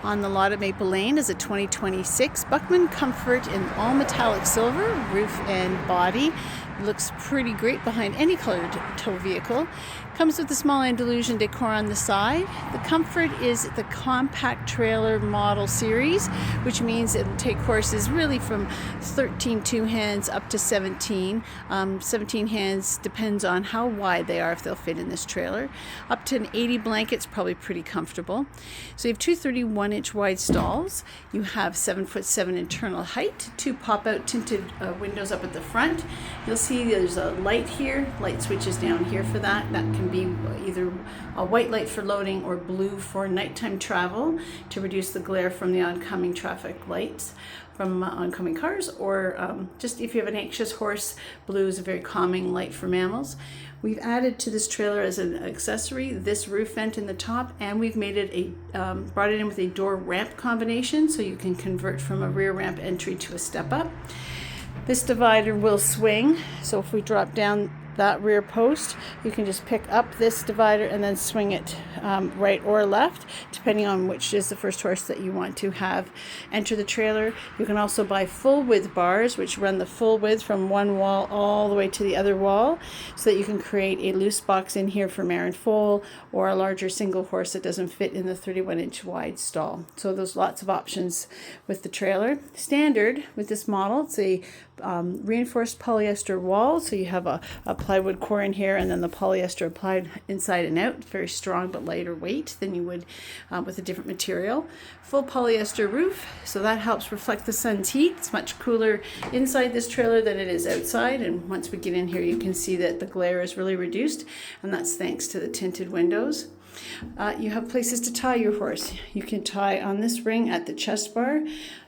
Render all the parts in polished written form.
On the lot at Maple Lane is a 2026 Böckmann Comfort in all metallic silver, roof and body. It looks pretty great behind any colored tow vehicle. Comes with a small Andalusian decor on the side. The Comfort is the compact trailer model series, which means it'll take horses really from 13 two-hands up to 17. 17 hands depends on how wide they are, if they'll fit in this trailer. Up to an 80 blankets, probably pretty comfortable. So you have two 31-inch wide stalls. You have 7'7" internal height, two pop-out tinted windows up at the front. You'll see there's a light here, light switches down here for that. That can be either a white light for loading or blue for nighttime travel to reduce the glare from the oncoming traffic lights from oncoming cars, or just if you have an anxious horse, blue is a very calming light for mammals. We've added to this trailer as an accessory this roof vent in the top, and we've made it brought it in with a door ramp combination, so you can convert from a rear ramp entry to a step up. This divider will swing, so if we drop down that rear post, you can just pick up this divider and then swing it right or left, depending on which is the first horse that you want to have enter the trailer. You can also buy full width bars, which run the full width from one wall all the way to the other wall, so that you can create a loose box in here for mare and foal, or a larger single horse that doesn't fit in the 31-inch wide stall. So there's lots of options with the trailer. Standard with this model, it's a reinforced polyester wall, so you have a plywood core in here, and then the polyester applied inside and out. Very strong but lighter weight than you would with a different material. Full polyester roof, so that helps reflect the sun's heat. It's much cooler inside this trailer than it is outside, and once we get in here you can see that the glare is really reduced, and that's thanks to the tinted windows. You have places to tie your horse. You can tie on this ring at the chest bar.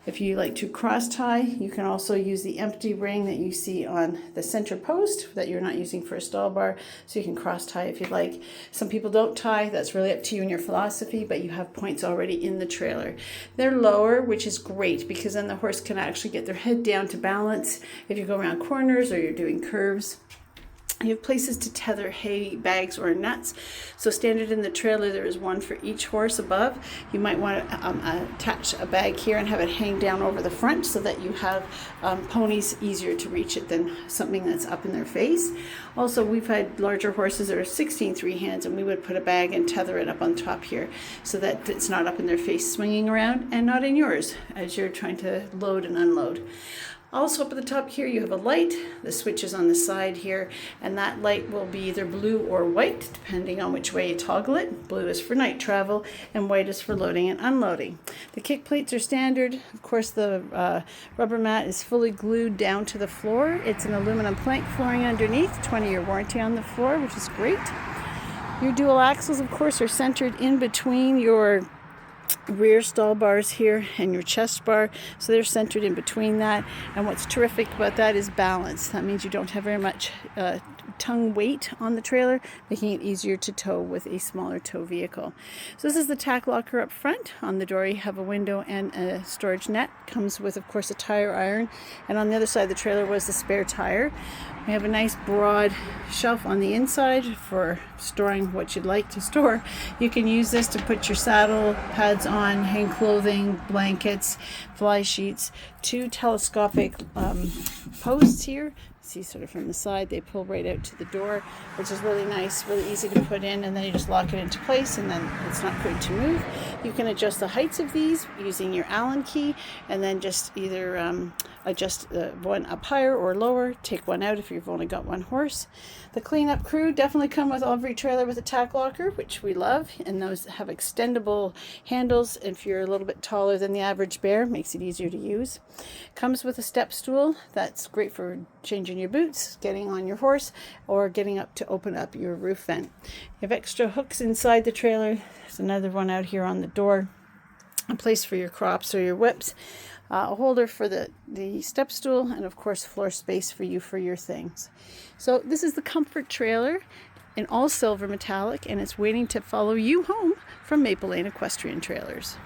If you like to cross tie, you can also use the empty ring that you see on the center post that you're not using for a stall bar, so you can cross tie if you'd like. Some people don't tie, that's really up to you and your philosophy, but you have points already in the trailer. They're lower, which is great because then the horse can actually get their head down to balance if you go around corners or you're doing curves. You have places to tether hay bags or nuts. So standard in the trailer, there is one for each horse above. You might want to attach a bag here and have it hang down over the front so that you have ponies easier to reach it than something that's up in their face. Also, we've had larger horses that are 16 3-hands, and we would put a bag and tether it up on top here so that it's not up in their face swinging around, and not in yours as you're trying to load and unload. Also up at the top here you have a light. The switch is on the side here, and that light will be either blue or white depending on which way you toggle it. Blue is for night travel and white is for loading and unloading. The kick plates are standard. Of course, the rubber mat is fully glued down to the floor. It's an aluminum plank flooring underneath, 20-year warranty on the floor, which is great. Your dual axles, of course, are centered in between your rear stall bars here and your chest bar, so they're centered in between that. And what's terrific about that is balance. That means you don't have very much tongue weight on the trailer, making it easier to tow with a smaller tow vehicle. So this is the tack locker up front. On the door you have a window and a storage net. Comes with, of course, a tire iron, and on the other side of the trailer was the spare tire. We have a nice broad shelf on the inside for storing what you'd like to store. You can use this to put your saddle pads on, hang clothing, blankets, fly sheets. Two telescopic posts here. See, sort of from the side, they pull right out to the door, which is really nice, really easy to put in, and then you just lock it into place and then it's not going to move. You can adjust the heights of these using your Allen key, and then just either adjust one up higher or lower, take one out if you've only got one horse. The cleanup crew definitely come with every trailer with a tack locker, which we love, and those have extendable handles. If you're a little bit taller than the average bear, makes it easier to use. Comes with a step stool. That's great for changing your boots, getting on your horse, or getting up to open up your roof vent. You have extra hooks inside the trailer. There's another one out here on the door. A place for your crops or your whips. A holder for the step stool, and of course floor space for you for your things. So this is the Comfort trailer in all silver metallic, and it's waiting to follow you home from Maple Lane Equestrian Trailers.